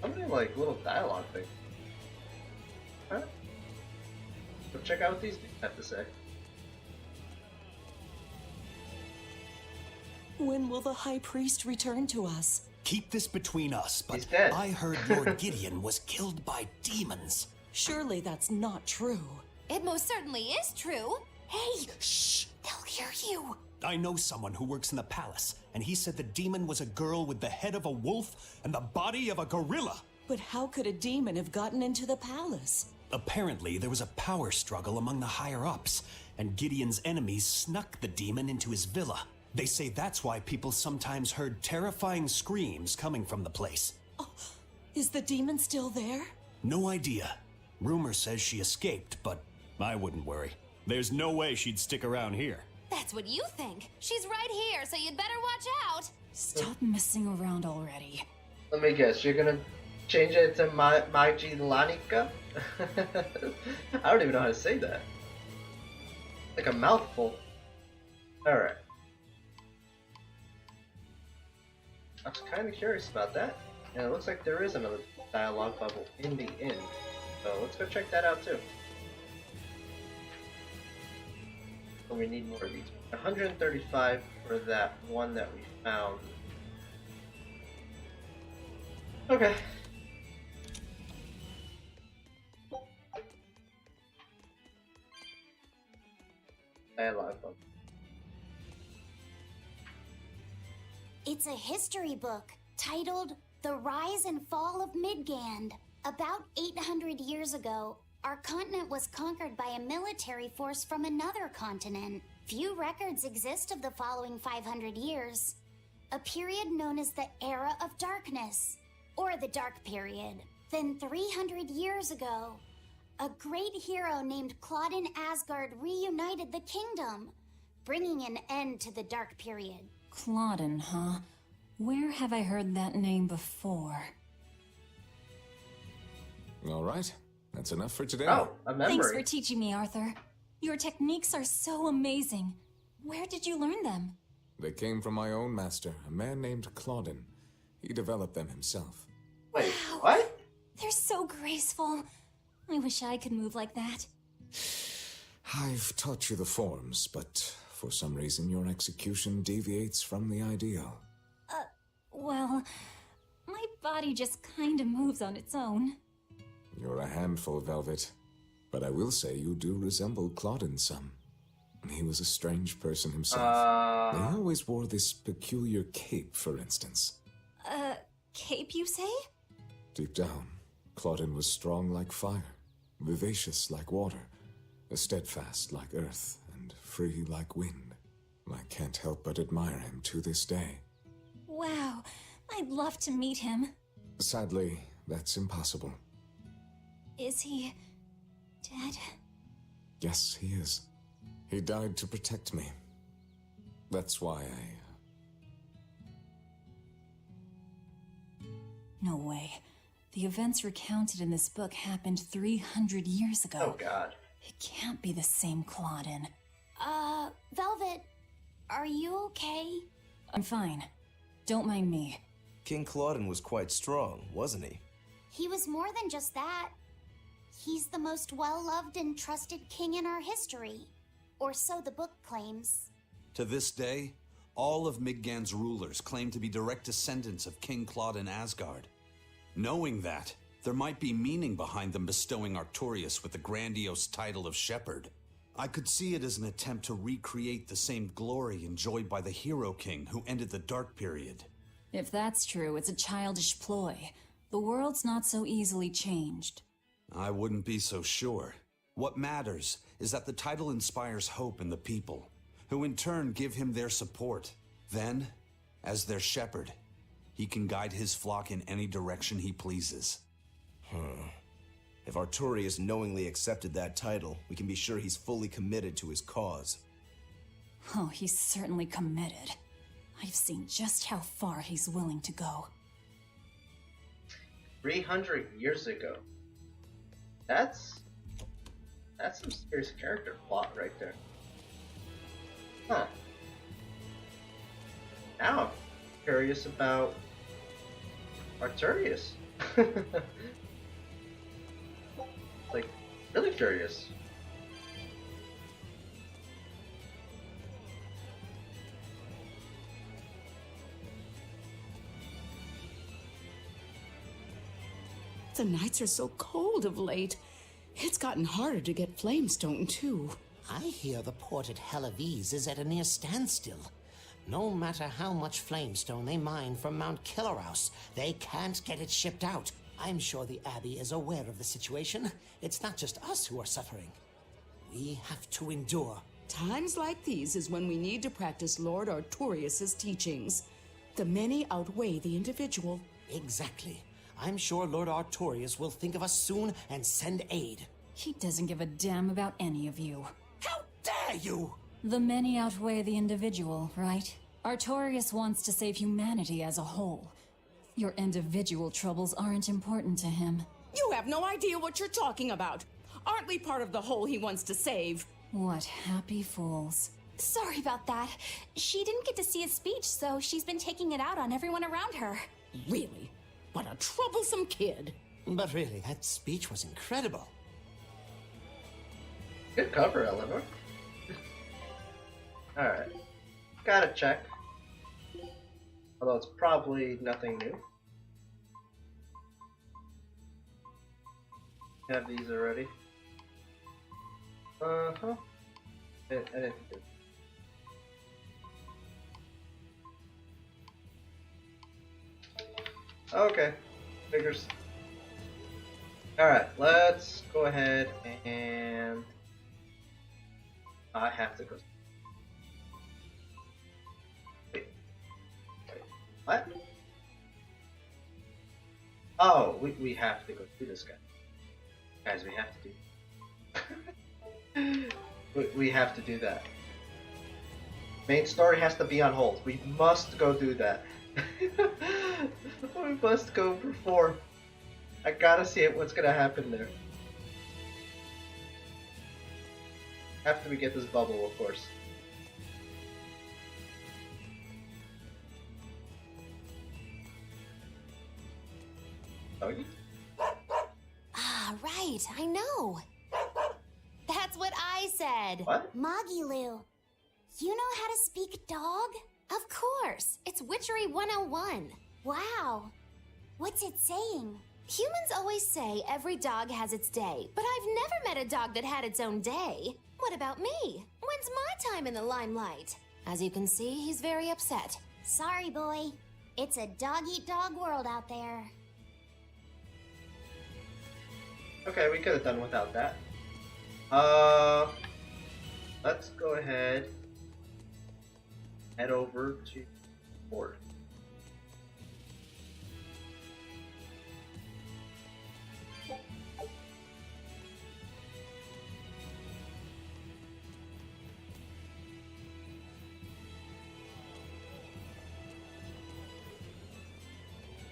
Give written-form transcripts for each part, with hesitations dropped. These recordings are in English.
How many like little dialogue things? Huh? Go check out what these dudes have to say. When will the High Priest return to us? Keep this between us, but He's dead. I heard Lord Gideon was killed by demons. Surely that's not true. It most certainly is true. Hey, shh, they'll hear you. I know someone who works in the palace, and he said the demon was a girl with the head of a wolf and the body of a gorilla. But how could a demon have gotten into the palace? Apparently, there was a power struggle among the higher-ups, and Gideon's enemies snuck the demon into his villa. They say that's why people sometimes heard terrifying screams coming from the place. Oh, is the demon still there? No idea. Rumor says she escaped, but I wouldn't worry. There's no way she'd stick around here. That's what you think. She's right here, so you'd better watch out. Stop messing around already. Let me guess, you're gonna change it to Magelanica? I don't even know how to say that. Like a mouthful. Alright. I was kind of curious about that. And it looks like there is another dialogue bubble in the inn. So let's go check that out too. So we need more of these. 135 for that one that we found. Okay. Dialogue bubble. It's a history book titled The Rise and Fall of Midgand. About 800 years ago, our continent was conquered by a military force from another continent. Few records exist of the following 500 years, a period known as the Era of Darkness, or the Dark Period. Then 300 years ago, a great hero named Claudin Asgard reunited the kingdom, bringing an end to the Dark Period. Claudin, huh? Where have I heard that name before? All right, that's enough for today. Oh, a memory. Thanks for teaching me, Arthur. Your techniques are so amazing. Where did you learn them? They came from my own master, a man named Claudin. He developed them himself. Wait, Wow. what? They're so graceful. I wish I could move like that. I've taught you the forms, but for some reason your execution deviates from the ideal. Well, my body just kinda moves on its own. You're a handful, Velvet. But I will say you do resemble Claudin some. He was a strange person himself. He always wore this peculiar cape, for instance. Cape, you say? Deep down, Claudin was strong like fire, vivacious like water, steadfast like earth, and free like wind. I can't help but admire him to this day. Wow, I'd love to meet him. Sadly, that's impossible. Is he dead? Yes, he is. He died to protect me. That's why No way. The events recounted in this book happened 300 years ago. Oh god. It can't be the same Claudin. Velvet, are you okay? I'm fine. Don't mind me. King Claudin was quite strong, wasn't he? He was more than just that. He's the most well-loved and trusted king in our history. Or so the book claims. To this day, all of Midgand's rulers claim to be direct descendants of King Claudin Asgard. Knowing that, there might be meaning behind them bestowing Artorias with the grandiose title of Shepherd. I could see it as an attempt to recreate the same glory enjoyed by the Hero King who ended the Dark Period. If that's true, it's a childish ploy. The world's not so easily changed. I wouldn't be so sure. What matters is that the title inspires hope in the people, who in turn give him their support. Then, as their shepherd, he can guide his flock in any direction he pleases. If Artorias knowingly accepted that title, we can be sure he's fully committed to his cause. Oh, he's certainly committed. I've seen just how far he's willing to go. 300 years ago. That's some serious character plot right there. Huh. Now I'm curious about Arturius. Like, really curious. The nights are so cold of late. It's gotten harder to get flamestone, too. I hear the port at Hellawes is at a near standstill. No matter how much flamestone they mine from Mount Killerhouse, they can't get it shipped out. I'm sure the Abbey is aware of the situation. It's not just us who are suffering. We have to endure. Times like these is when we need to practice Lord Artorius' teachings. The many outweigh the individual. Exactly. I'm sure Lord Artorius will think of us soon and send aid. He doesn't give a damn about any of you. How dare you! The many outweigh the individual, right? Artorius wants to save humanity as a whole. Your individual troubles aren't important to him. You have no idea what you're talking about. Aren't we part of the whole he wants to save? What happy fools. Sorry about that. She didn't get to see his speech, so she's been taking it out on everyone around her. Really? What a troublesome kid. But really, that speech was incredible. Good cover, Eleanor. Alright. Gotta check. Although it's probably nothing new. Have these already. Uh-huh. I didn't do. Okay. Figures. Alright, let's go ahead and I have to go. Wait. What? Oh, we have to go do this guy. Guys, we have to do we have to do that. Main story has to be on hold. We must go do that. We must go perform. I gotta see it, what's gonna happen there. After we get this bubble, of course. Doggy? Ah, right, I know. That's what I said. What? Magilu, you know how to speak dog? Of course, it's Witchery 101. Wow. What's it saying? Humans always say every dog has its day, but I've never met a dog that had its own day. What about me? When's my time in the limelight? As you can see, he's very upset. Sorry, boy. It's a dog-eat-dog world out there. Okay, we could have done without that. Let's go ahead. Head over to port.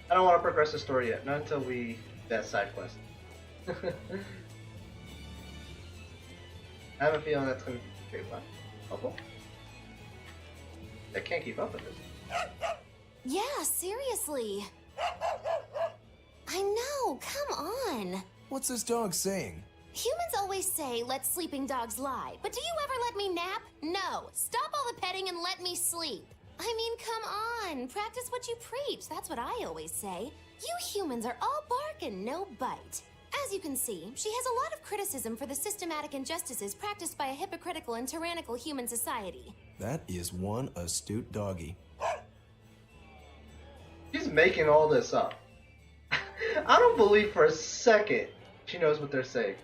I don't want to progress the story yet, not until we do that side quest. I have a feeling that's gonna be what? Bubble? I can't keep up with this. Yeah, seriously. I know, come on. What's this dog saying? Humans always say, let sleeping dogs lie. But do you ever let me nap? No. Stop all the petting and let me sleep. I mean, come on. Practice what you preach. That's what I always say. You humans are all bark and no bite. As you can see, she has a lot of criticism for the systematic injustices practiced by a hypocritical and tyrannical human society. That is one astute doggy. She's making all this up. I don't believe for a second she knows what they're saying.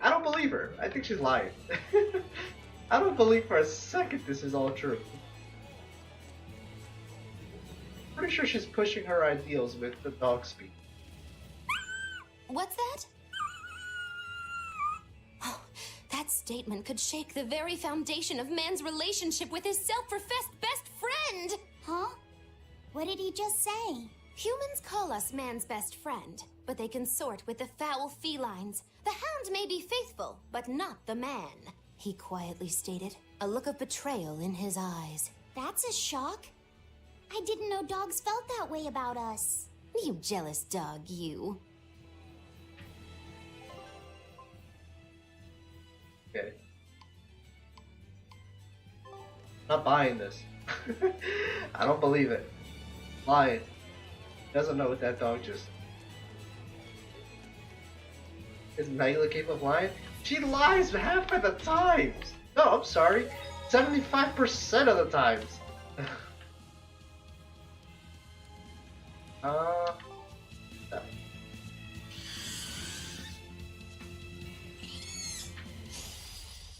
I don't believe her. I think she's lying. I don't believe for a second this is all true. Pretty sure she's pushing her ideals with the dog speak. What's that? Oh, that statement could shake the very foundation of man's relationship with his self-professed best friend! Huh? What did he just say? Humans call us man's best friend, but they consort with the foul felines. The hound may be faithful, but not the man, he quietly stated, a look of betrayal in his eyes. That's a shock. I didn't know dogs felt that way about us. You jealous dog, you. Okay. Not buying this. I don't believe it. Lying. Doesn't know what that dog just. Is Magla capable of lying? She lies half of the times! No, I'm sorry. 75% of the times. No.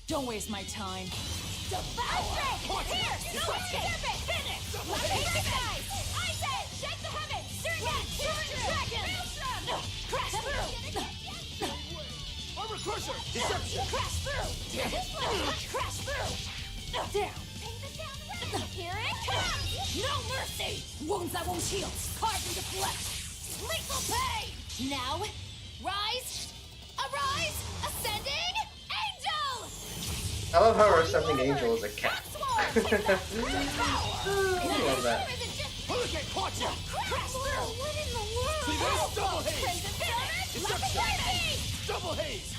Don't waste my time. Devour! Here! No escape! Finish! Look at these guys! I said, shake the heavens! Surrogate! Dragon! Crash through! Armor Crusher! Deception! Crash through! Crash through! Down! Here it comes! No mercy! Wounds that won't heal. Carved into flesh. Lethal pain! Now, rise! Arise! Ascending! Angel! I love how our ascending angel is a cat. I love that. Hurricane caught you! Crash through! What in the world? See this? Double haze! Crimson Pyramid! Deception! Double haze!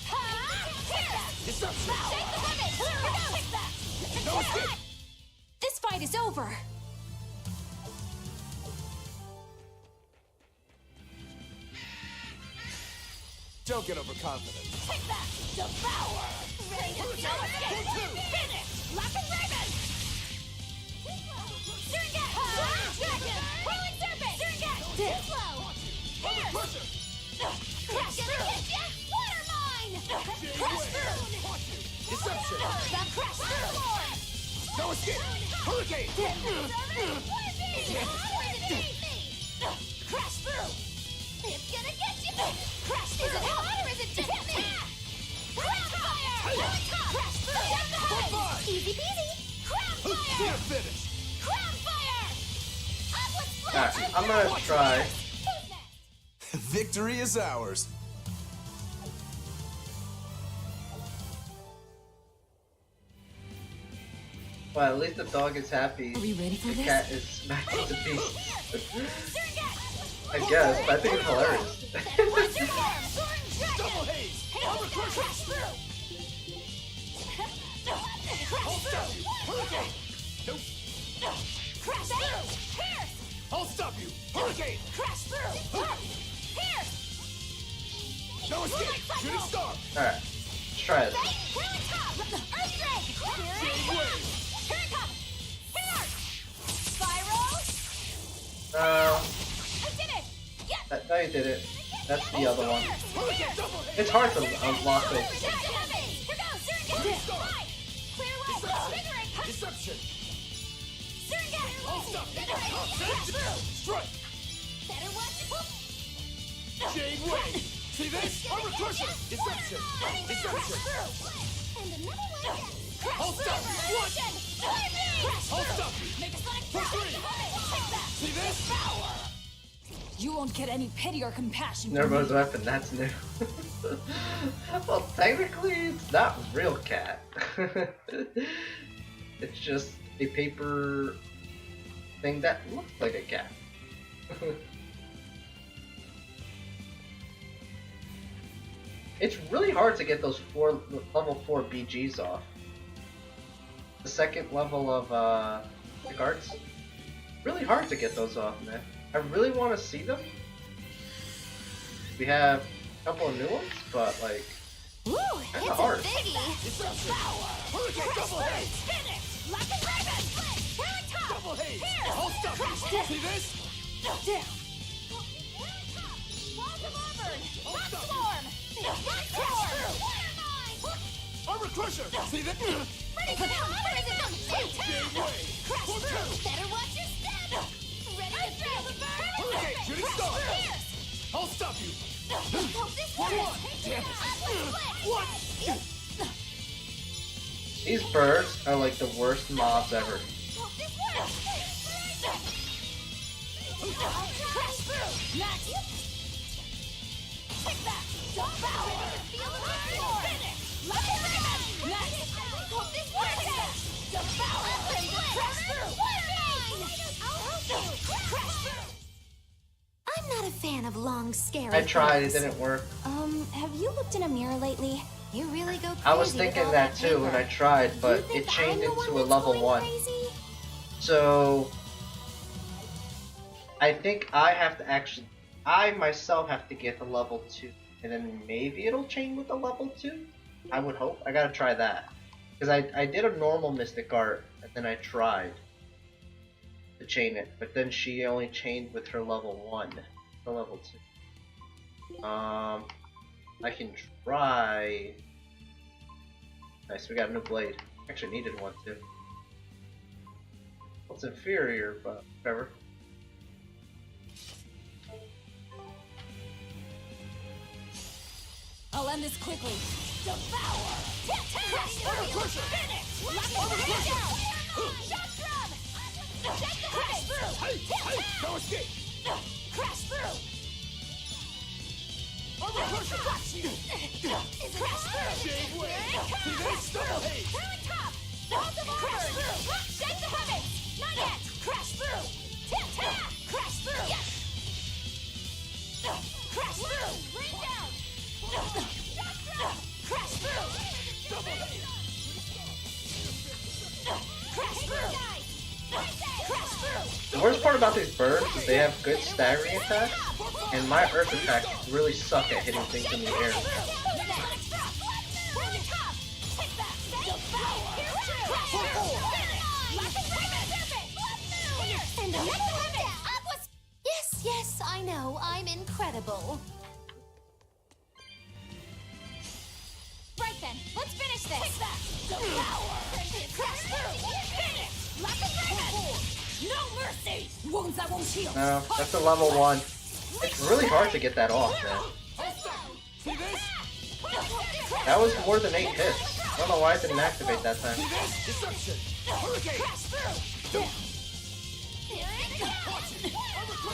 Deception! Shake the heavens! Take that! No escape! This fight is over! Don't get overconfident. Take that! Devour! Ready to no escape! Finish! Lock and Raven! Surrogate! Dragon! Whirling Serpent! Surrogate! Slow! Here! Crash through! Water Mine! Crash through! Deception! The Crash through! No escape! Hurricane! Crash through! It's gonna get you! Crash through! Is it hot or is it just me? Crown fire! Crash through! Easy peasy! Crown fire! Can't finish! Crown fire! Upward Alright, splash! I'm gonna try. Victory is ours. Well, at least the dog is happy. Are we ready for the this? cat is smacked into pieces. I guess, but I think it's hilarious. Double haze! Armor Crusher! Hurricane! Nope. Crash through! Here! I'll stop you! Hurricane! Crash through! Here! No escape! Shooting star! Alright, let's try it. Here it comes! Earthquake! Here it comes! Here it comes! Here! Spiral! I did it! Yep! No, you did it. That's the other one. Hurricane! Double haze! It's hard to unlock those. Here goes! Surrogate! Fly! Clear way! Triggering! Deception! Surrogate! I'll stop you! Crash through! Strike! Better watch! Jade Wave! See this? Armor Crusher! Deception! Deception! And another one! I'll stop you! One! I'll stop you! Make a sonic For three! Take that! See this? You won't get any pity or compassion from Nervo's me. weapon, that's new. Well, technically, it's not real cat. It's just a paper thing that looks like a cat. It's really hard to get those level 4 BGs off. The second level of the guards. Really hard to get those off, man. I really want to see them. We have a couple of new ones, but like, Woo! kinda It's hard. a biggie! Deception! Hurricane! Double haze! Finish! Lock and Raven! Here it comes! Double haze! Here! I'll stop you! See this? Down. Walls of Auburn! Rock Swarm! Rock Swarm! Water Mine! Armor Crusher! See this? Ready for now! Ready to come! Jade Wave! Crash For through! two! Better watch your step! Ready to feel the burn! Hurricane! Shooting star! Fierce! I'll stop you! Hope this For works! one! Damn it! Upward split! One! These birds are like the worst mobs ever. Hope this works! Crash through! Max! Take that! Don't bow! Feel the burn! Finish! Lock and Raven! Max! Hope this works! Devour! Crash through! Water Mine! I'm not a fan of long, scary I tried, it things. didn't work. Have you looked in a mirror lately? You really go crazy I was with thinking all that too, and I paper. tried, but You think it changed I'm the into one a that's level going 1. crazy? So I think I have to actually, I myself have to get to level 2, and then maybe it'll chain with the level 2? I would hope. I gotta try that. Because I did a normal Mystic Art, and then I tried to chain it, but then she only chained with her level 1, the level 2. I can try. Nice, we got a new blade. Actually needed one too. Well, it's inferior, but whatever. I'll end this quickly. Devour! Finish! Shot drum! Check the head! No escape! Crash through! Got you! Is it crash through? Shade way! See this? Double haze! Throwing top! Lots of crash through! Shake the heavens! Not yet! Crash through! Tap! Crash through! Yes! Crash through! Rain down! Shot through! Crash through! Double haze! Crash through! Crash through! The worst part about these birds is they have good staggering attacks, and my earth attacks really suck at hitting things in the air. Yes, I know. I'm incredible. Right then, let's finish this! Take that! Devour! Crash through! Finish! Lock and raven! No mercy! Wounds that won't heal! No, that's a level 1. It's really hard to get that off, man. See this? That was more than 8 hits. I don't know why it didn't activate that time. See this? Deception! Hurricane! Crash through! Here it comes!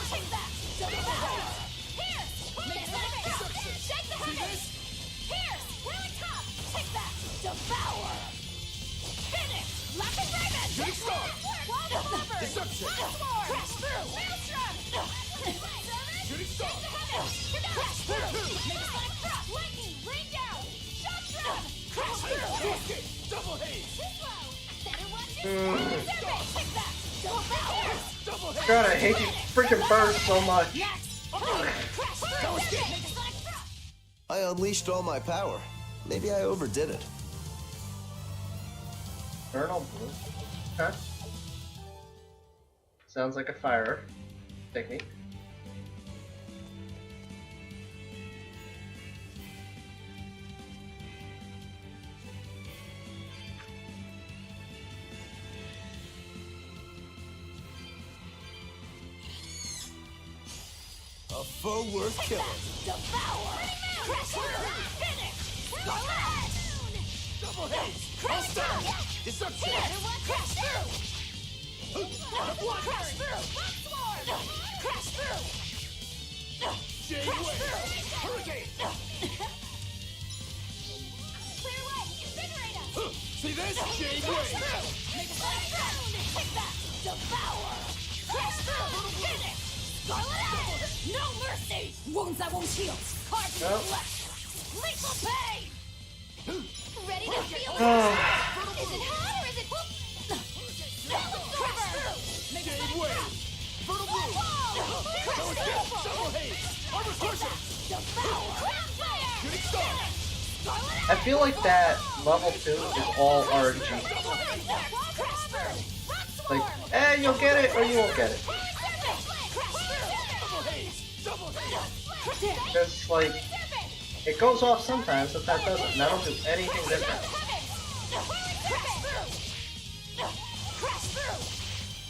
Take that! Devour! Here! Shake the heavens! Here! Really top! Take that! Devour! Finish! Lock and raven! Shooting star! Wall the Deception! Crash through! Maelstrom! Shooting star! Crash through! Lightning! Rain down! Shot drum! Crash through! No escape! Double haze! Take that! Devour! Double haze! God, I hate these freaking birds so much. Crash through! I unleashed all my power. Maybe I overdid it. Vernal Bloom. Huh? Sounds like a fire technique. A foe worth killing. Devour! Crash through! Finish! Double haze! Crash through! Deception! Crash through! Crash through! Swarm! Crash through! Shade way! Hurricane! Clear way! Invigorate us! See this? Shade way! Make a down! Take that! Devour! Crash through! Finish! Scarlet out! No mercy! Wounds that won't heal! Cards in the flesh! Lethal pain! Ready to feel it? Is it hot or is it... Crash through! Shade way! Fertile bloom! No escape! Double haze! Armor crusher! Devour! Fire! Shooting star! I feel like that level 2 is all RNG. Crash through! Like, eh, you'll get it or you won't get it. Double haze! Double haze! Because, like, it goes off sometimes it doesn't. And I don't do anything different.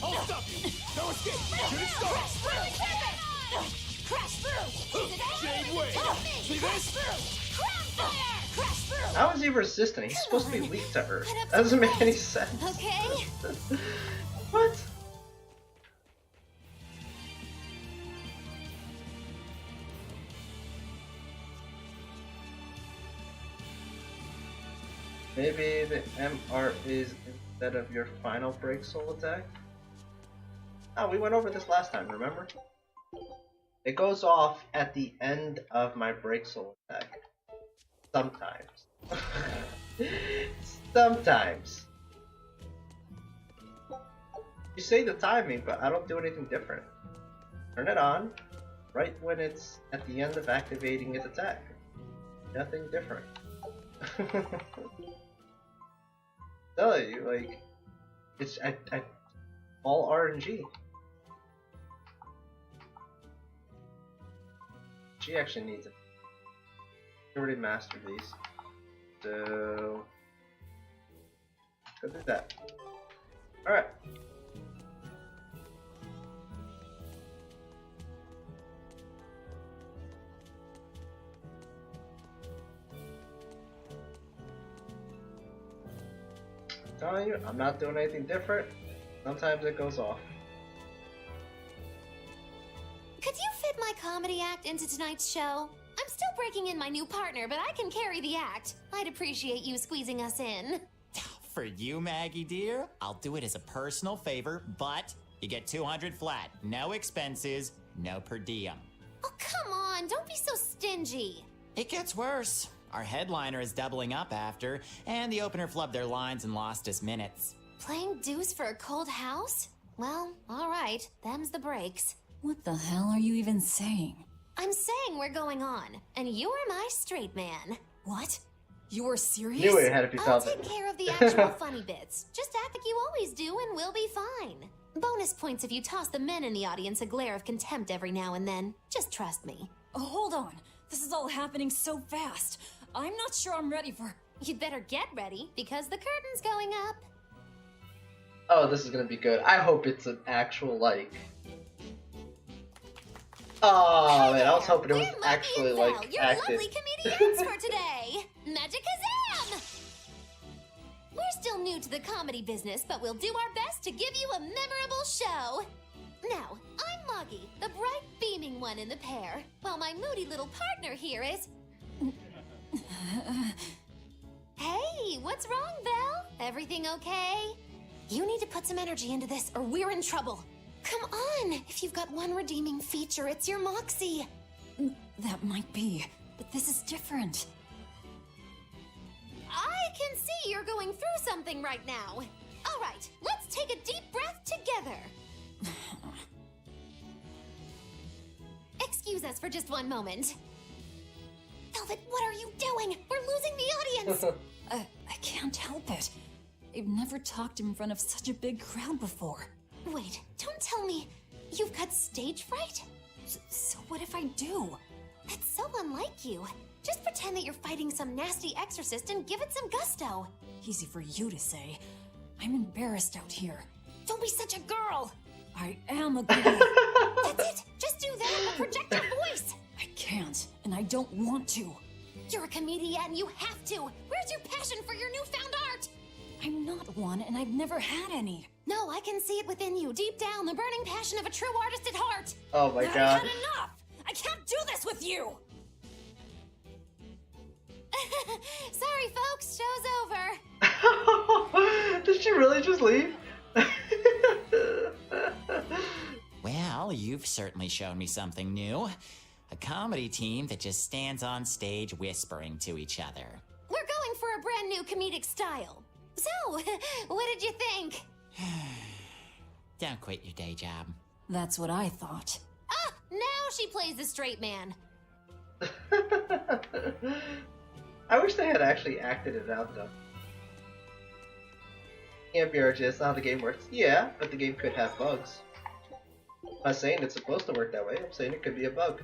I'll stop you! No escape! Shooting star! Shade way! See this? How is he resistant? He's supposed to be weak to Earth. That doesn't make any sense. Okay. What? Maybe the MR is instead of your final break soul attack? Oh, we went over this last time, remember? It goes off at the end of my break soul attack. Sometimes. Sometimes. You say the timing, but I don't do anything different. Turn it on right when it's at the end of activating its attack. Nothing different. Tell you, like, it's all RNG. She actually needs it. She already mastered these. So go do that. Alright. Telling you, I'm not doing anything different. Sometimes it goes off. Could you fit my comedy act into tonight's show? I'm still breaking in my new partner, but I can carry the act. I'd appreciate you squeezing us in. For you, Maggie dear, I'll do it as a personal favor, but you get 200 flat. No expenses, no per diem. Oh, come on, don't be so stingy. It gets worse. Our headliner is doubling up after, and the opener flubbed their lines and lost us minutes. Playing deuce for a cold house? Well, alright, them's the breaks. What the hell are you even saying? I'm saying we're going on, and you're my straight man. What? You're serious? Knew it had to be I'll something. take care of the actual funny bits. Just act like you always do and we'll be fine. Bonus points if you toss the men in the audience a glare of contempt every now and then. Just trust me. Oh, hold on. This is all happening so fast. I'm not sure I'm ready for... You'd better get ready, because the curtain's going up. Oh, this is gonna be good. I hope it's an actual, like... Oh, man, I was hoping it was actually, like, Your acted. lovely comedians for today. Magicazam! We're still new to the comedy business, but we'll do our best to give you a memorable show. Now, I'm Moggy, the bright, beaming one in the pair, while my moody little partner here is... Hey, what's wrong, Belle? Everything okay? You need to put some energy into this, or we're in trouble. Come on! If you've got one redeeming feature, it's your moxie. That might be, but this is different. I can see you're going through something right now. All right, let's take a deep breath together. Excuse us for just one moment. Velvet, what are you doing? We're losing the audience. I can't help it. I've never talked in front of such a big crowd before. Wait, don't tell me you've got stage fright? So what if I do? That's so unlike you. Just pretend that you're fighting some nasty exorcist and give it some gusto. Easy for you to say. I'm embarrassed out here. Don't be such a girl. I am a girl. That's it. Just do that or project your voice. I can't, and I don't want to. You're a comedian. You have to. Where's your passion for your newfound art? I'm not one, and I've never had any. No, I can see it within you. Deep down, the burning passion of a true artist at heart. Oh my I've god. had enough. I can't do this with you. Sorry, folks. Show's over. Did she really just leave? Well, you've certainly shown me something new. A comedy team that just stands on stage whispering to each other. We're going for a brand new comedic style. So, what did you think? Don't quit your day job. That's what I thought. Ah, now she plays the straight man. I wish they had actually acted it out though. Can't be RJ, that's not how the game works. Yeah, but the game could have bugs. I'm not saying it's supposed to work that way, I'm saying it could be a bug.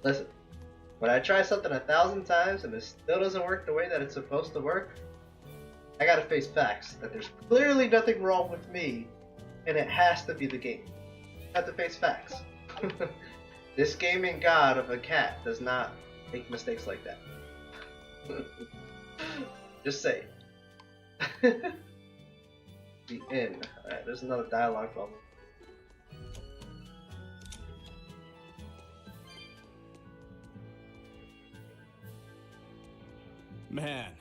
Listen, when I try something 1,000 times and it still doesn't work the way that it's supposed to work, I gotta face facts that there's clearly nothing wrong with me and it has to be the game. I have to face facts. This gaming god of a cat does not make mistakes like that. Just say. The end. Alright, there's another dialogue bubble. Man,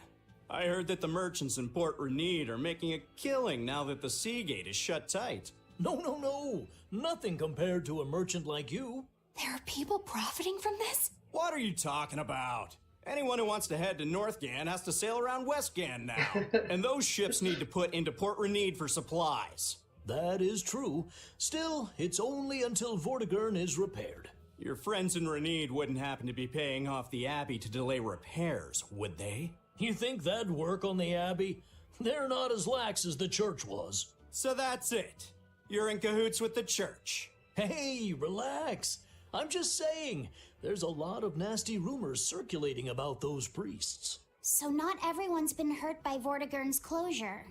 I heard that the merchants in Port Renede are making a killing now that the sea gate is shut tight. No. Nothing compared to a merchant like you. There are people profiting from this? What are you talking about? Anyone who wants to head to Northgan has to sail around Westgan now. And those ships need to put into Port Renede for supplies. That is true. Still, it's only until Vortigern is repaired. Your friends in Renede wouldn't happen to be paying off the Abbey to delay repairs, would they? You think that'd work on the Abbey? They're not as lax as the church was. So that's it. You're in cahoots with the church. Hey, relax. I'm just saying, there's a lot of nasty rumors circulating about those priests. So not everyone's been hurt by Vortigern's closure.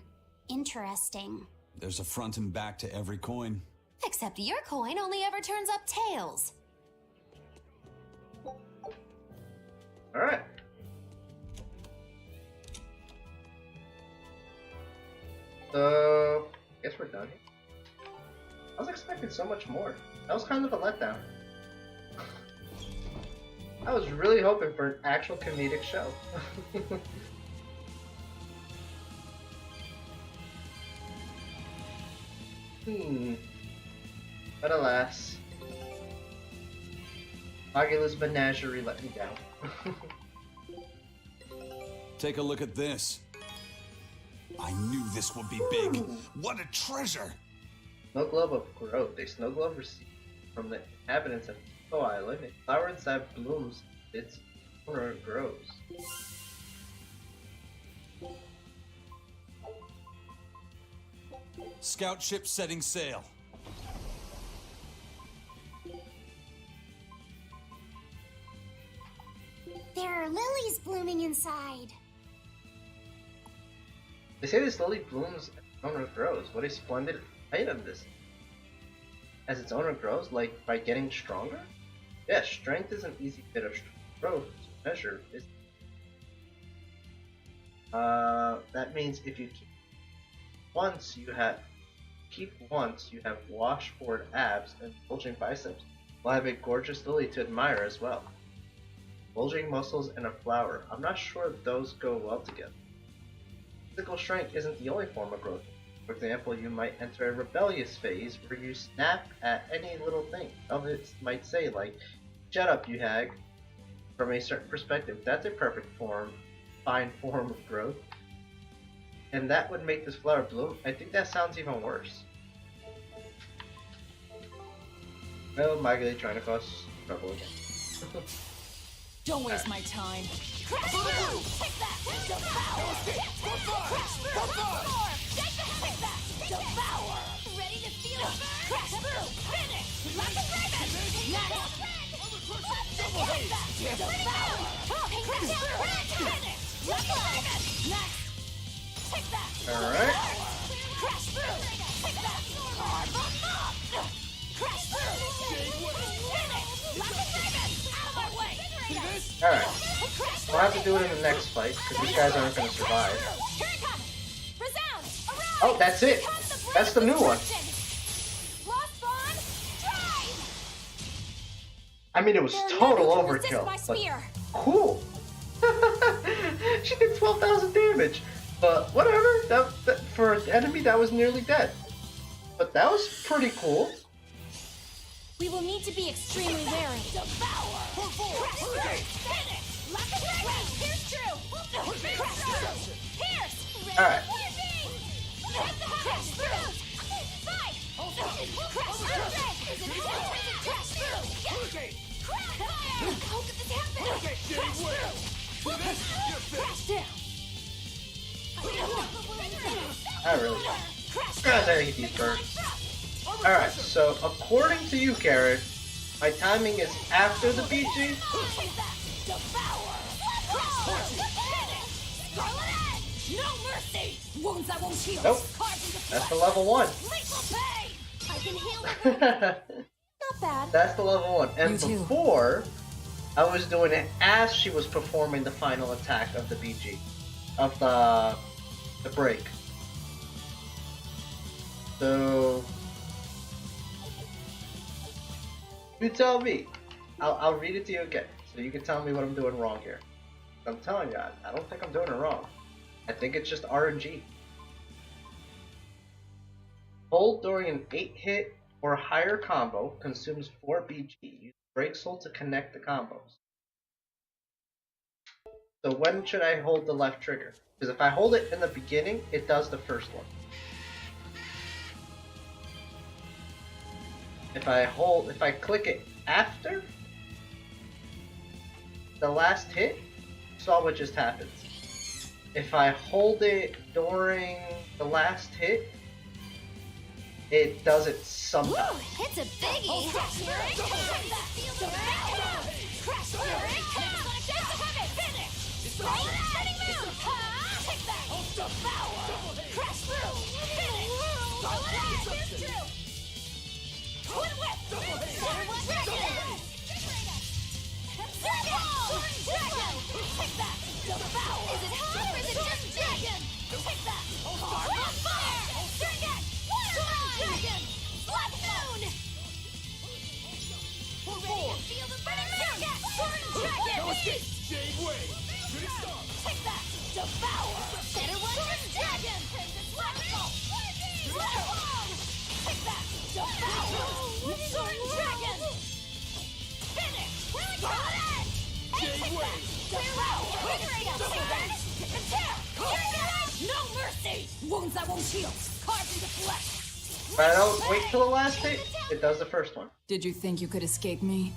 Interesting. There's a front and back to every coin. Except your coin only ever turns up tails. Alright. So, guess we're done. I was expecting so much more. That was kind of a letdown. I was really hoping for an actual comedic show. But alas, Magula's menagerie let me down. Take a look at this. I knew this would be big. What a treasure! Snow Globe of Growth. A snow globe received from the inhabitants of Tico Island. A flower inside blooms. Its owner grows. Scout ship setting sail. There are lilies blooming inside. They say this lily blooms as its owner grows. What a splendid item this is. As its owner grows, like by getting stronger? Yes, strength is an easy bit of growth to measure. That means if you keep once, you have washboard abs and bulging biceps. We'll have a gorgeous lily to admire as well. Bulging muscles and a flower. I'm not sure those go well together. Physical strength isn't the only form of growth. For example, you might enter a rebellious phase where you snap at any little thing. Others might say, like, shut up, you hag. From a certain perspective, that's a perfect fine form of growth. And that would make this flower bloom. I think that sounds even worse. Well, Maggie trying to cause trouble again. Don't waste my time. Crash through! Take that! Devour! Crash through! Take that! Devour! Ready to feel it? Crash through! Finish! Like a dragon! Next! Take that! Devour! Crash through! Finish! Like a dragon! Next! Take that! Alright. Crash through! Take that! Carve them up! Crash through! Finish! Like a dragon! Out of my way! Alright. We'll have to do it in the next fight, because these guys aren't going to survive. Oh, that's it! That's the new one. I mean, it was total overkill, but cool! She did 12,000 damage! But whatever, that, for an enemy that was nearly dead. But that was pretty cool. We will need to be extremely wary. Devour! Here's true! Pierce! Alright. Crash through! Fight! Crash through! Crash through! How could this happen? Crash down! I really gotta hit these birds. Alright, so according to you, Karen, my timing is after the BG? Nope. That's the level 1. Not bad. That's the level 1. And before, I was doing it as she was performing the final attack of the BG. Of the break. So you tell me. I'll read it to you again, so you can tell me what I'm doing wrong here. I'm telling you, I don't think I'm doing it wrong. I think it's just RNG. Hold during an 8-hit or higher combo consumes 4 BG. Use Break Soul to connect the combos. So when should I hold the left trigger? Because if I hold it in the beginning, it does the first one. If I click it after the last hit, saw what just happened. If I hold it during the last hit, it does it sometimes. Woo, it's a biggie. Crash Fury, Crash Fury, finish. Spinning move. Take that. Devour. Crash through. Finish. Here's true. Twin whip. Dragon. Take that. Devour. Is it hot or is it just dragon? Take that. Karma fire. Dragon. Dragon. Black moon. Feel the burning dragon. Dragon. No escape. Jade way. Take that. Devour. Better one just dragon. Radical. Take that. Devour. Sword dragon. Finish. Take that. Clear out. No mercy. Wounds that won't heal. Carved into flesh. If I don't wait till the last hit, it does the first one. Did you think you could escape me?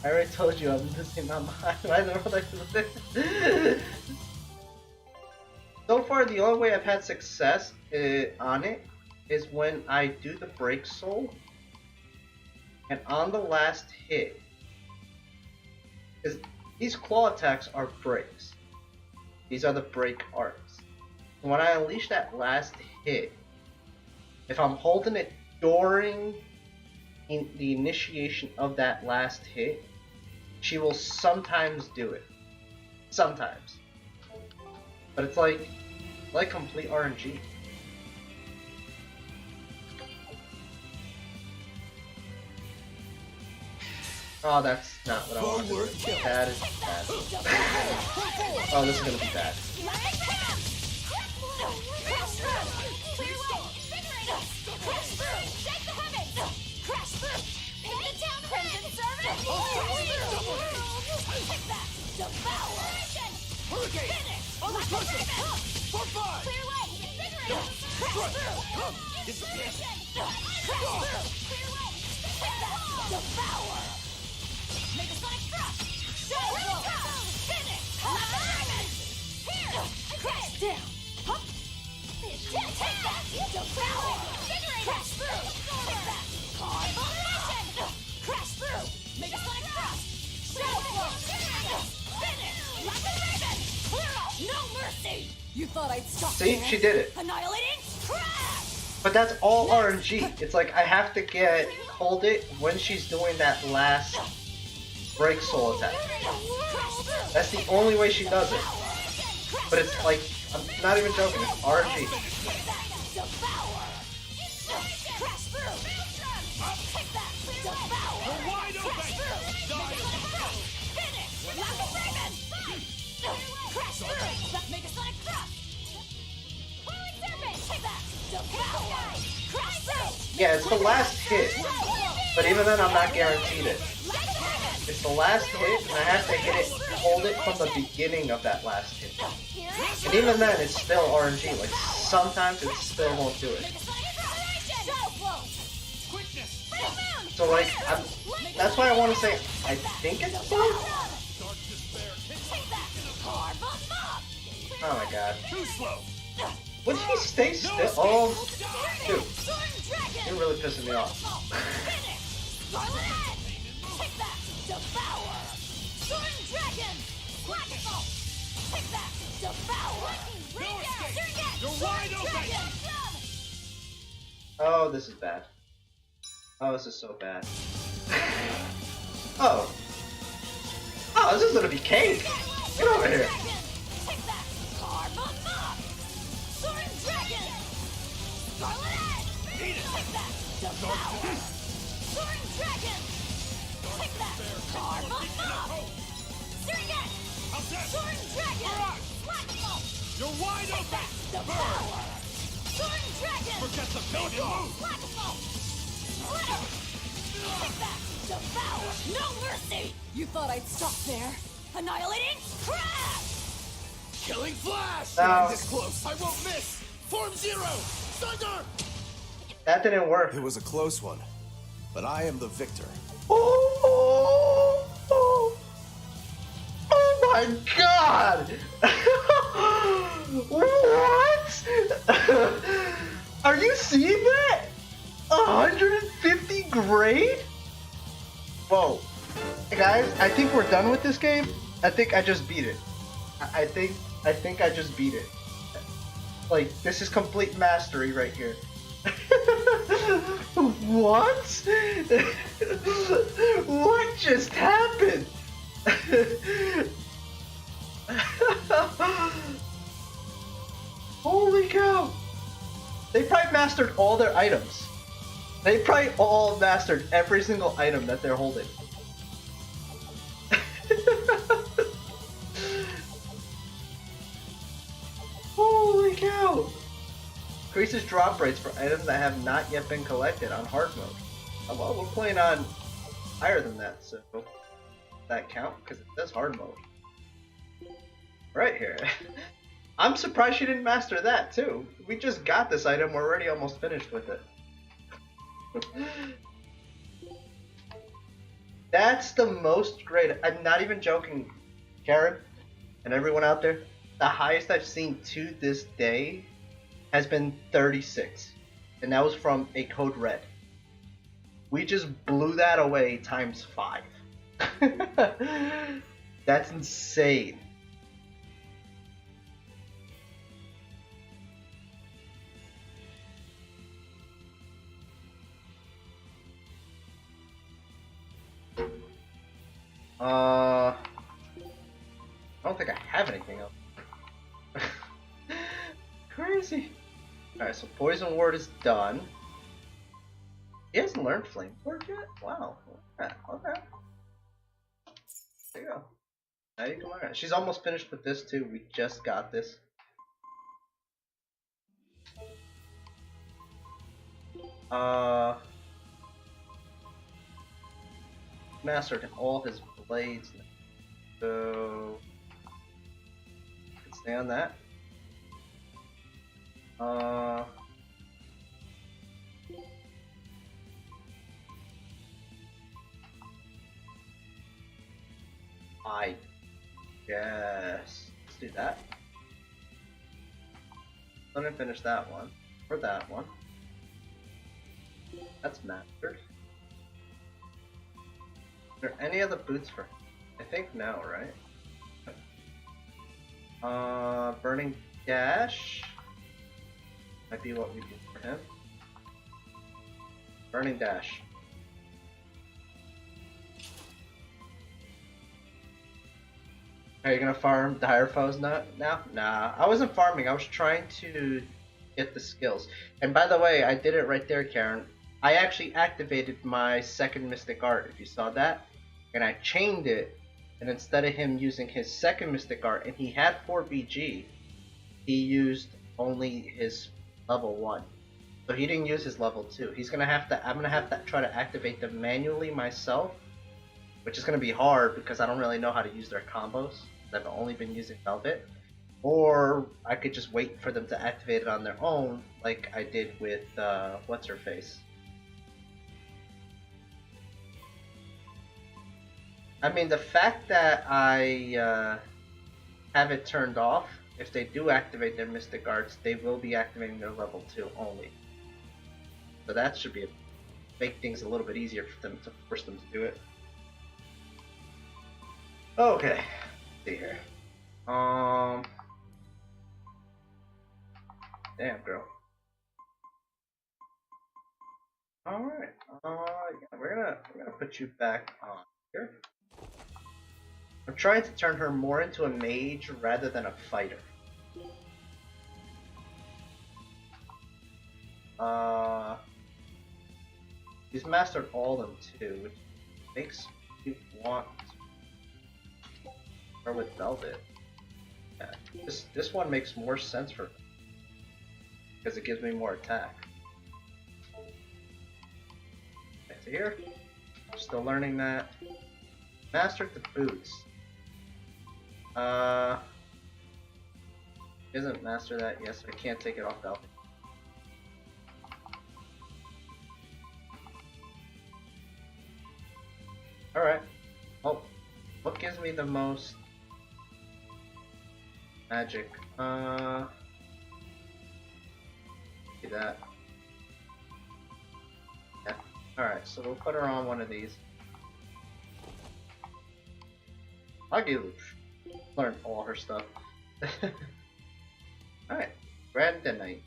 I already told you I'm losing my mind. I never like this. So far, the only way I've had success on it is when I do the Break Soul, and on the last hit, because these claw attacks are breaks. These are the break arts. And when I unleash that last hit, if I'm holding it during the initiation of that last hit, she will sometimes do it. Sometimes. But it's like complete RNG. Oh, that's not what I wanted. That is bad. Oh, this is gonna be bad. Devour! Make a sonic drop! Finish! Here! Crash down! Hup! Take that! Devour! Crash through! Take that! Carboration! Crash through! Make a sonic drop! Finish! Like a raven! Clear out! No mercy! You thought I'd stop See, she did it. Annihilating! Crash! But that's all RNG. It's like I have to hold it when she's doing that last Break Soul attack. That's the only way she does it. But it's like, I'm not even joking, it's RNG. Yeah, it's the last hit. But even then, I'm not guaranteed it. It's the last hit, and I have to hit it, hold it from the beginning of that last hit. And even then, it's still RNG. Like, sometimes it still won't do it. So, like, that's why I want to say, I think it's fun? Oh my god. Would he stay still? Oh, dude. You're really pissing me off. Devour! Sword Dragon! Radical! Take that! Devour! No escape! You're wide open! Oh, this is bad. Oh, this is so bad. Oh. Oh, this is gonna be cake! Get over here! Take that! Karma Mob! Sword Dragon! Scarlet Edge! Take that! Devour! Sword Dragon! Take that! Karma Mob! Surrogate! Sword Dragon! Flexible! You're wide open! Devour! Sword Dragon! Forget the pain and move! Flexible! Splitter! Take that! Devour! No mercy! You thought I'd stop there? Annihilating Crash! Killing Flash! No. This close! I won't miss! Form Zero! Thunder! That didn't work. It was a close one, but I am the victor. Oh, oh, oh my god! What? Are you seeing that? 150 grade? Whoa. Hey guys, I think we're done with this game. I think I just beat it. I think I just beat it. Like, this is complete mastery right here. What? What just happened? Holy cow! They probably mastered all their items. They probably all mastered every single item that they're holding. Holy cow! Increases drop rates for items that have not yet been collected on hard mode. Oh, well, we're playing on higher than that, so that count? Because it says hard mode. Right here. I'm surprised she didn't master that too. We just got this item, we're already almost finished with it. That's the most great. I'm not even joking, Karen, and everyone out there. The highest I've seen to this day has been 36, and that was from a code red. We just blew that away times 5. That's insane. I don't think I have anything else. Crazy. Alright, so Poison Ward is done. He hasn't learned Flame Ward yet? Wow. Okay. There you go. Now you can learn it. She's almost finished with this too. We just got this. Mastered all his blades. So let's stay on that. I guess let's do that. Let me finish that one or that one. That's mastered. Is there any other boots for him? I think no, right? Burning Dash might be what we do for him. Burning Dash. Are you gonna farm dire foes now? Nah, I wasn't farming. I was trying to get the skills. And by the way, I did it right there, Karen. I actually activated my second Mystic Art, if you saw that. And I chained it, and instead of him using his second Mystic Art, and he had 4 BG, he used only his level 1. So he didn't use his level 2. I'm gonna have to try to activate them manually myself, which is gonna be hard because I don't really know how to use their combos. I've only been using Velvet. Or I could just wait for them to activate it on their own, like I did with what's her face. I mean, the fact that I have it turned off, if they do activate their Mystic Arts, they will be activating their level 2 only. So that should be make things a little bit easier for them to force them to do it. Okay, let's see here. Damn, girl. All right. Yeah, we're gonna put you back on here. I'm trying to turn her more into a mage rather than a fighter. She's mastered all of them too, which makes me want. Or with Velvet. Yeah, this one makes more sense for me. Because it gives me more attack. Back to here. Still learning that. Mastered the boots. Isn't master that? Yes, I can't take it off Velvet. Alright. Oh, what gives me the most magic? Do that. Yeah. Alright, so we'll put her on one of these. Agilush. Learn all her stuff. Alright. Grandanite.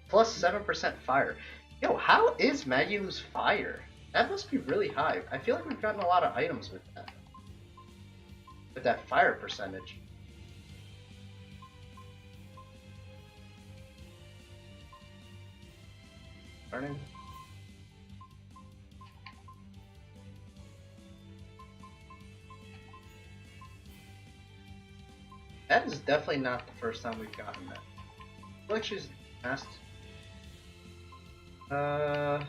Plus 7% fire. Yo, how is Magilu's fire? That must be really high. I feel like we've gotten a lot of items with that. With that fire percentage. Learning. That is definitely not the first time we've gotten that. I feel like she's asked. Oh.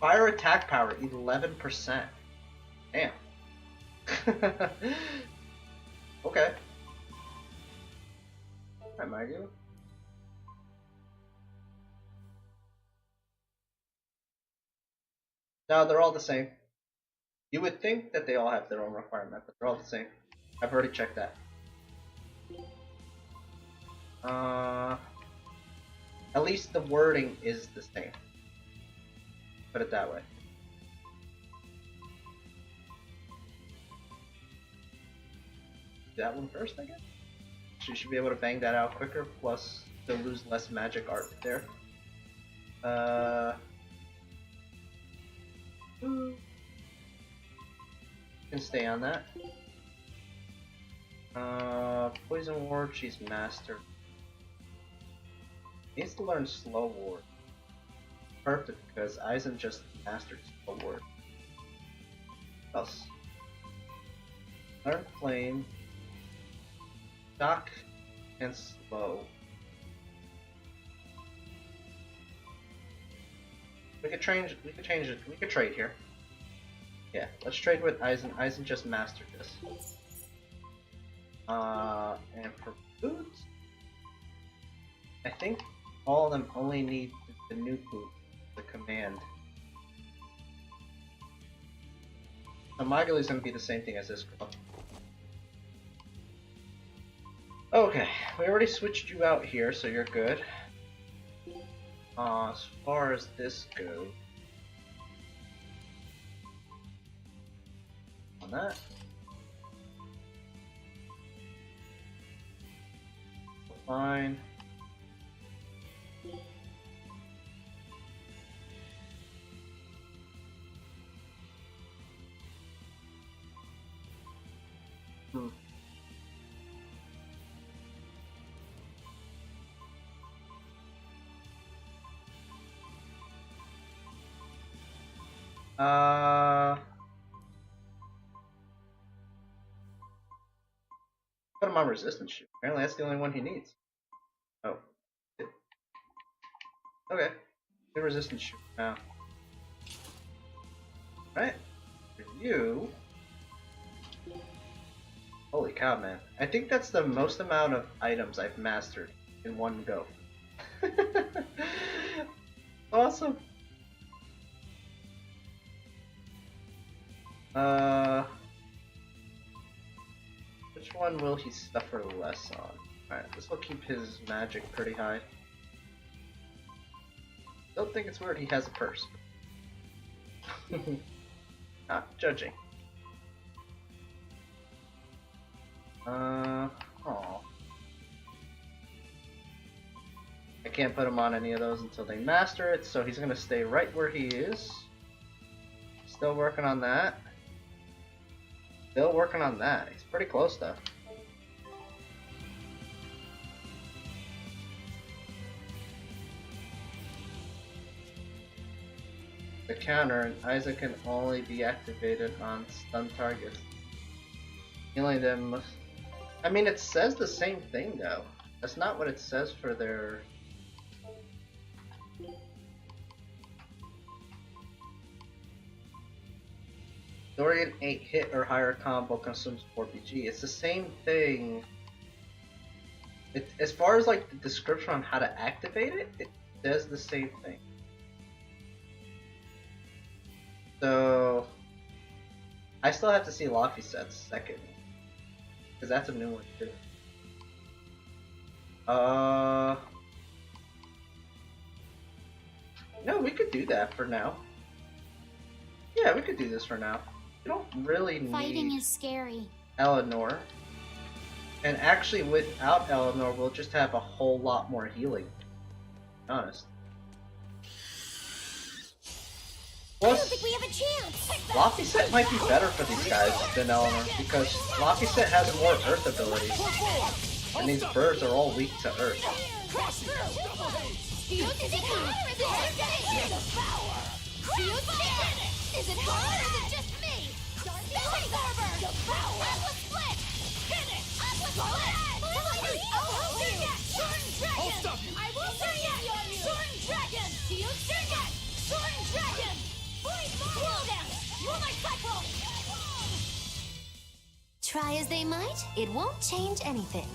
Fire attack power, 11%. Damn. Okay. Alright, Maggie. No, they're all the same. You would think that they all have their own requirement, but they're all the same. I've already checked that. At least the wording is the same. Put it that way. That one first, I guess? She should be able to bang that out quicker, plus they'll lose less magic art there. Can stay on that. Poison Ward, she's mastered. Needs to learn Slow Ward. Perfect, because Aizen just mastered Slow Ward. What else? Learn Flame. Shock and Slow. We could change it. We could trade here. Yeah, let's trade with Aizen. Aizen just mastered this. And for boots, I think all of them only need the new boot, the command. So Magalu's gonna be the same thing as this girl. Okay, we already switched you out here, so you're good. As far as this goes, on that. Fine. Put him on resistance shoot. Apparently that's the only one he needs. Oh. Okay. Good resistance shoot now. Right. For you. Holy cow, man. I think that's the most amount of items I've mastered in one go. Awesome. Which one will he suffer less on? Alright, this will keep his magic pretty high. Don't think it's weird he has a purse. Not judging. Aw. I can't put him on any of those until they master it, so he's gonna stay right where he is. Still working on that. Still working on that. He's pretty close though. the counter, and Isaac can only be activated on stun targets. Healing them must... I mean, it says the same thing though. That's not what it says for their... Dorian 8 hit or higher combo consumes 4 BG. It's the same thing. As far as like the description on how to activate it, it says the same thing. So I still have to see Laphicet's second, because that's a new one too. No, we could do that for now. Yeah, we could do this for now. We don't really need Fighting is scary. Eleanor. And actually, without Eleanor, we'll just have a whole lot more healing. To be honest. I don't think we have a chance. Laphicet might be better for these guys than Eleanor, because Laphicet has more Earth abilities. And these birds are all weak to Earth. Is it hard or is it just me? Is it hard or is it just me? Spilling Barber! Devour! Atlas Split! Hit it! Atlas Split! I'll hold you! Sword and Dragon! I will forget! Sword and Dragon! Do you forget? Sword and Dragon! Slow down! Moonlight Cyclone! Try as they might, it won't change anything.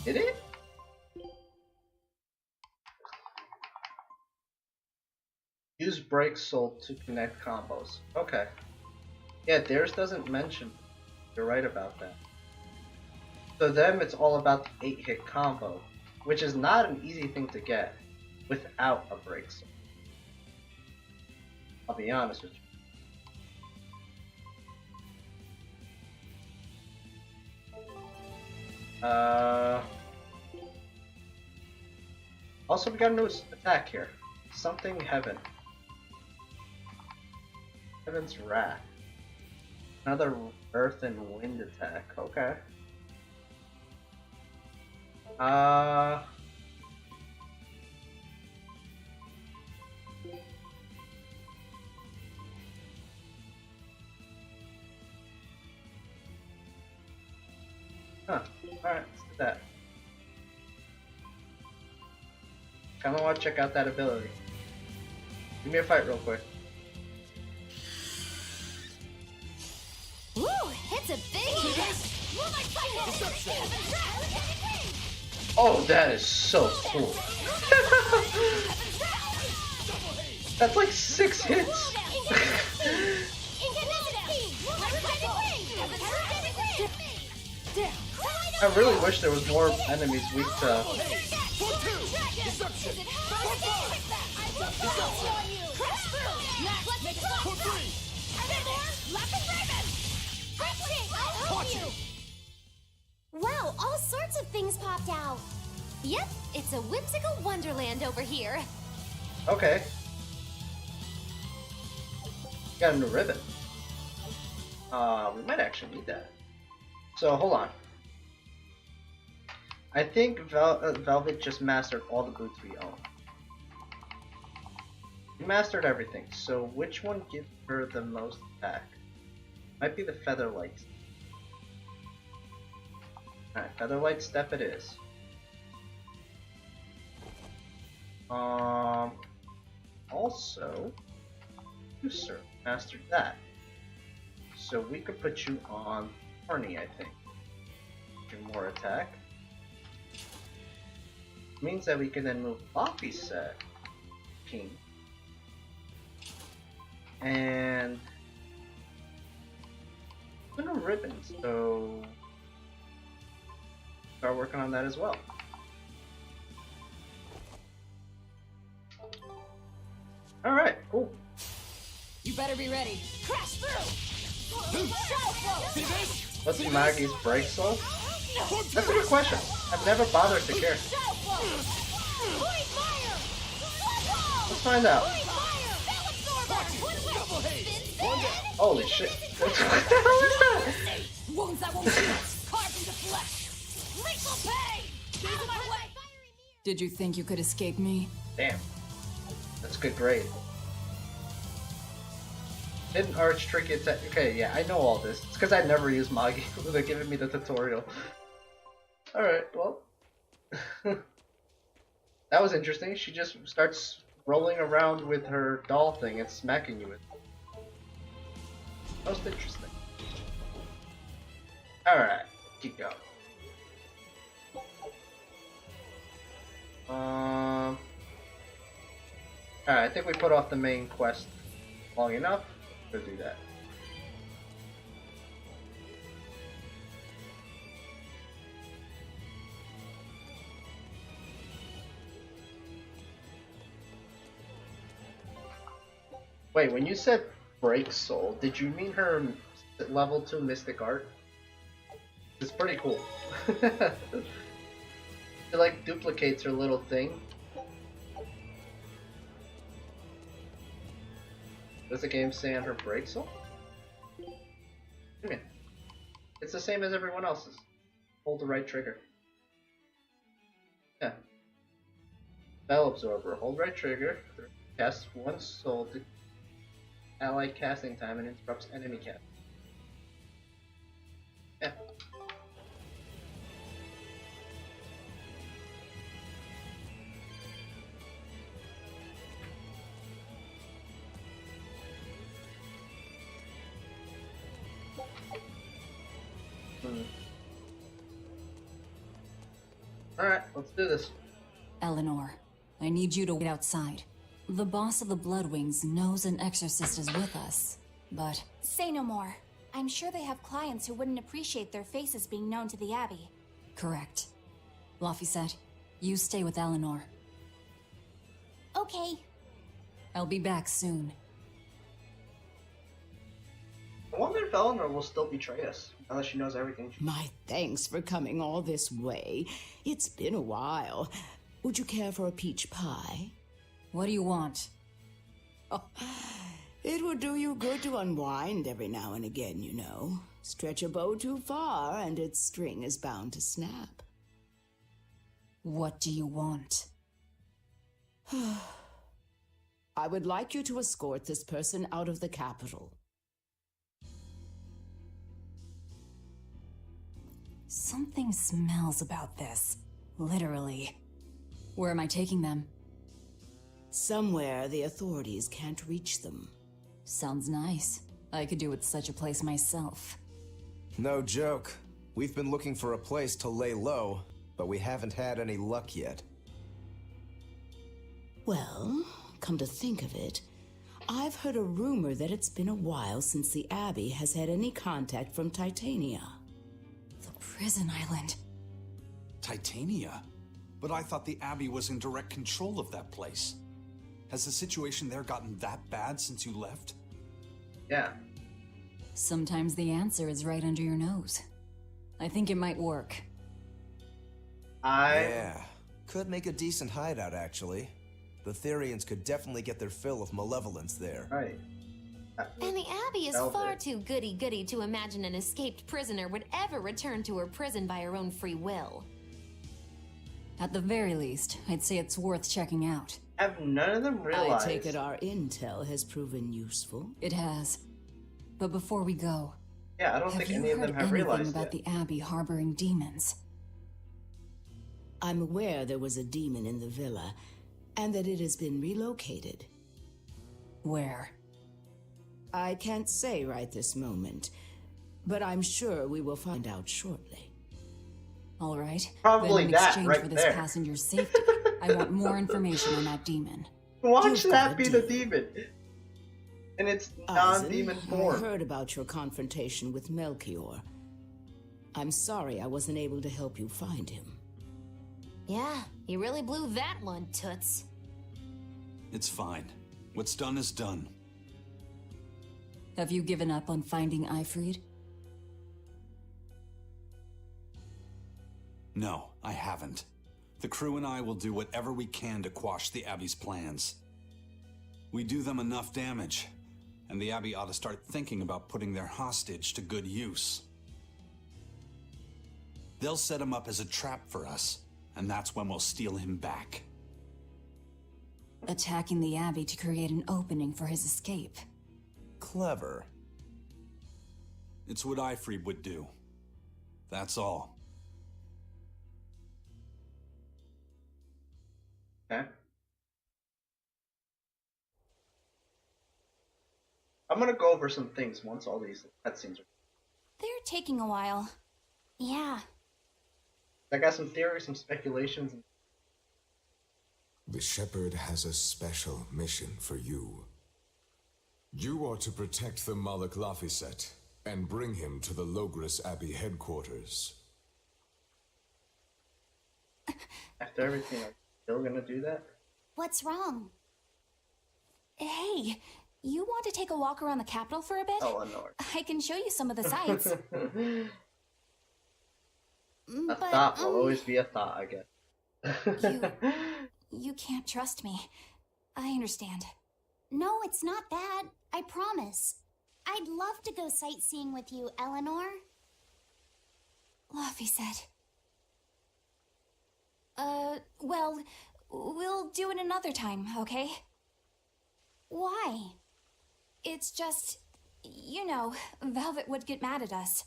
Did it? Use Break Soul to connect combos. Okay. Yeah, theirs doesn't mention. You're right about that. So them, it's all about the 8-hit combo, which is not an easy thing to get without a Break Soul. I'll be honest with you. Also, we got a new attack here. Something Heaven. Heaven's Wrath. Another Earth and Wind attack. Okay. Huh. Alright, let's do that. Kinda wanna check out that ability. Give me a fight real quick. Woo! It's a big hit! Oh, that is so cool. That's like 6 hits. I really wish there was more enemies weak to... Wow, all sorts of things popped out. Yep, it's a whimsical wonderland over here. Okay. Got a new ribbon. We might actually need that. So, hold on. I think Velvet just mastered all the boots we own. We mastered everything, so which one gives her the most attack? Might be the Featherlight. Alright, Featherlight Step it is. Also, you sir mastered that. So we could put you on Horny, I think. Do more attack. Means that we can then move Laphicet King. And no ribbons, so start working on that as well. Alright, cool. You better be ready. Crash through! What's Maggie's break slow? That's a good question. I've never bothered to care. Let's find out. Holy shit. What the hell is that? Wounds that won't heal. Carved into flesh. Lethal pain. Out of my way! Did you think you could escape me? Damn. That's a good grade. Hidden arch tricky attack. Okay, yeah, I know all this. It's because I never used Magi. They're giving me the tutorial. Alright, well. That was interesting. She just starts rolling around with her doll thing and smacking you with it. Most interesting. Alright, keep going. Alright, I think we put off the main quest long enough to do that. Wait, when you said Break Soul, did you mean her level 2 Mystic Art? It's pretty cool. It like duplicates her little thing. Does the game say on her Break Soul? Okay. It's the same as everyone else's. Hold the right trigger. Yeah. Spell Absorber. Hold right trigger. Cast one soul to ally casting time and interrupts enemy cast. Yeah. Alright, let's do this. Eleanor, I need you to wait outside. The boss of the Bloodwings knows an exorcist is with us, but... Say no more. I'm sure they have clients who wouldn't appreciate their faces being known to the Abbey. Correct. Laphicet, you stay with Eleanor. Okay. I'll be back soon. I wonder if Eleanor will still betray us, now that she knows everything. My thanks for coming all this way. It's been a while. Would you care for a peach pie? What do you want? Oh, it would do you good to unwind every now and again, you know. Stretch a bow too far and its string is bound to snap. What do you want? I would like you to escort this person out of the capital. Something smells about this. Literally. Where am I taking them? Somewhere the authorities can't reach them. Sounds nice. I could do with such a place myself. No joke. We've been looking for a place to lay low, but we haven't had any luck yet. Well, come to think of it, I've heard a rumor that it's been a while since the Abbey has had any contact from Titania. The prison island. Titania? But I thought the Abbey was in direct control of that place. Has the situation there gotten that bad since you left? Yeah. Sometimes the answer is right under your nose. I think it might work. Yeah. Could make a decent hideout, actually. The Therians could definitely get their fill of malevolence there. Right. And the Abbey is far too goody-goody to imagine an escaped prisoner would ever return to her prison by her own free will. At the very least, I'd say it's worth checking out. Have none of them realized? I take it our intel has proven useful. It has. But before we go... Yeah, I don't think any of them have realized about yet. the Abbey harboring demons? I'm aware there was a demon in the villa, and that it has been relocated. Where? I can't say right this moment, but I'm sure we will find out shortly. All right. Probably then in that exchange right for this there. passenger's safety, I want more information on that demon. Watch that be the demon. In its non-demon I form. heard about your confrontation with Melchior. I'm sorry I wasn't able to help you find him. Yeah, you really blew that one, Toots. It's fine. What's done is done. Have you given up on finding Ifrid? No, I haven't. The crew and I will do whatever we can to quash the Abbey's plans. We do them enough damage, and the Abbey ought to start thinking about putting their hostage to good use. They'll set him up as a trap for us, and that's when we'll steal him back. Attacking the Abbey to create an opening for his escape. Clever. It's what Ifrey would do. That's all. Okay. I'm gonna go over some things once all these cutscenes are. They're taking a while. Yeah. I got some theories, some speculations. The Shepherd has a special mission for you. You are to protect the Malak Laphicet and bring him to the Logres Abbey headquarters. After everything, I'm still gonna do that? What's wrong? Hey, you want to take a walk around the capital for a bit? Eleanor. I can show you some of the sights. A thought will always be a thought, I guess. You can't trust me. I understand. No, it's not that. I promise. I'd love to go sightseeing with you, Eleanor. Laphicet. Well, we'll do it another time, okay? Why? It's just, you know, Velvet would get mad at us.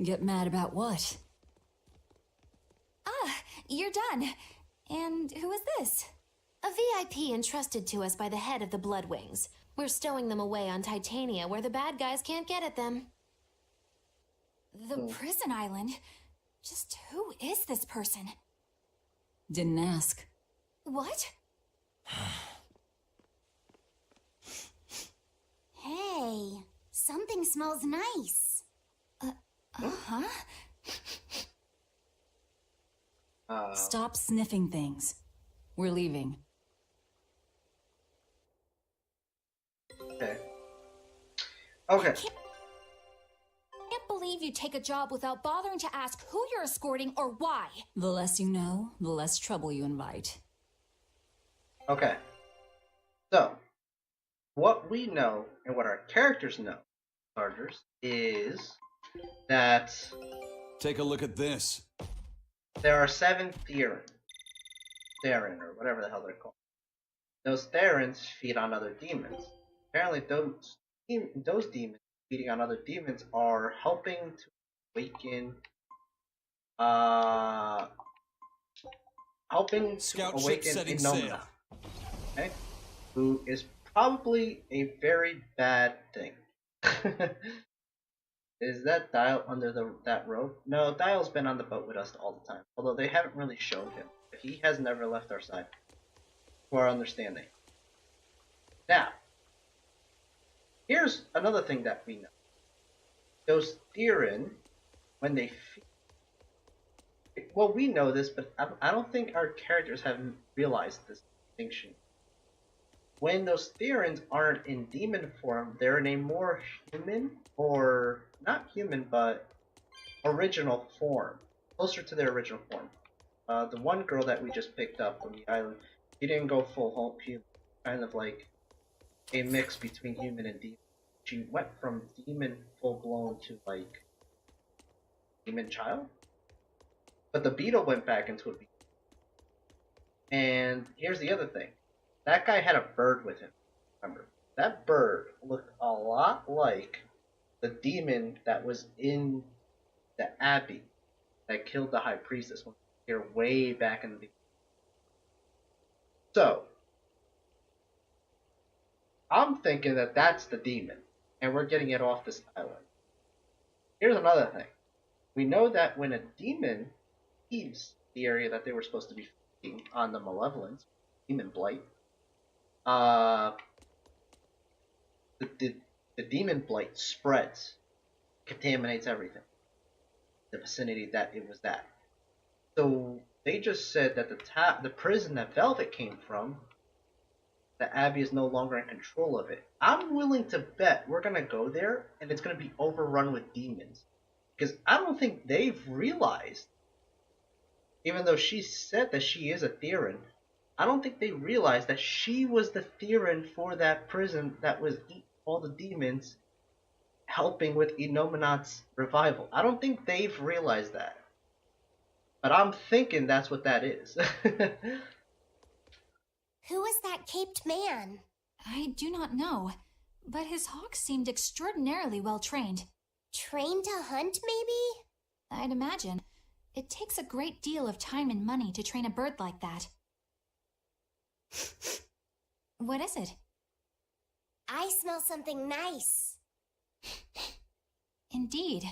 Get mad about what? Ah, you're done. And who is this? A VIP entrusted to us by the head of the Bloodwings. We're stowing them away on Titania where the bad guys can't get at them. The prison island? Just who is this person? Didn't ask. What? Hey, something smells nice. Huh? Stop sniffing things. We're leaving. Okay. Okay. Can't believe you take a job without bothering to ask who you're escorting or why. The less you know, the less trouble you invite. Okay. So, what we know and what our characters know, starters, is that Take a look at this. there are 7 Theron, or whatever the hell they're called. Those Therons feed on other demons. Apparently, those demons feeding on other demons are helping to awaken, Scout ship awaken setting Inomina, sail. okay? Who is probably a very bad thing. Is that Dial under that rope? No, Dial's been on the boat with us all the time. Although they haven't really shown him. He has never left our side. To our understanding. Now, here's another thing that we know. Those Theron, when they feed... Well, we know this, but I don't think our characters have realized this distinction. When those Therons aren't in demon form, they're in a more human, or not human, but original form. Closer to their original form. The one girl that we just picked up on the island, she didn't go full human. Kind of like a mix between human and demon. She went from demon full-blown to like demon child. But the beetle went back into a beetle. And here's the other thing. That guy had a bird with him. Remember, that bird looked a lot like the demon that was in the Abbey that killed the High Priestess when we were here way back in the beginning. So, I'm thinking that that's the demon, and we're getting it off this island. Here's another thing. We know that when a demon leaves the area that they were supposed to be feeding on the Malevolence, demon blight, the demon blight spreads, contaminates everything. The vicinity that it was at. So they just said that the prison that Velvet came from, the Abbey is no longer in control of it. I'm willing to bet we're gonna go there and it's gonna be overrun with demons, because I don't think they've realized. Even though she said that she is a Theron, I don't think they realized that she was the Theron for that prison that was eating all the demons, helping with Inominat's revival. I don't think they've realized that. But I'm thinking that's what that is. Who is that caped man? I do not know, but his hawk seemed extraordinarily well trained. Trained to hunt, maybe? I'd imagine. It takes a great deal of time and money to train a bird like that. What is it? I smell something nice. Indeed.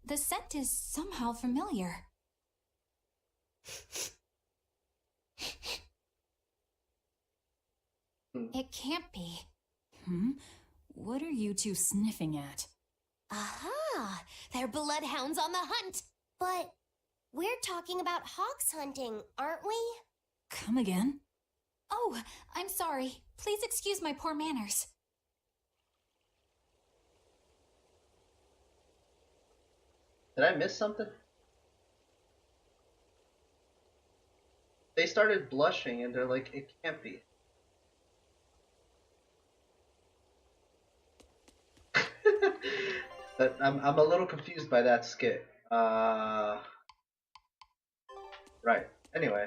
The scent is somehow familiar. It can't be. What are you two sniffing at? Aha! They're bloodhounds on the hunt! But we're talking about hawks hunting, aren't we? Come again? Oh, I'm sorry. Please excuse my poor manners. Did I miss something? They started blushing and they're like, it can't be. But I'm a little confused by that skit. Right. Anyway.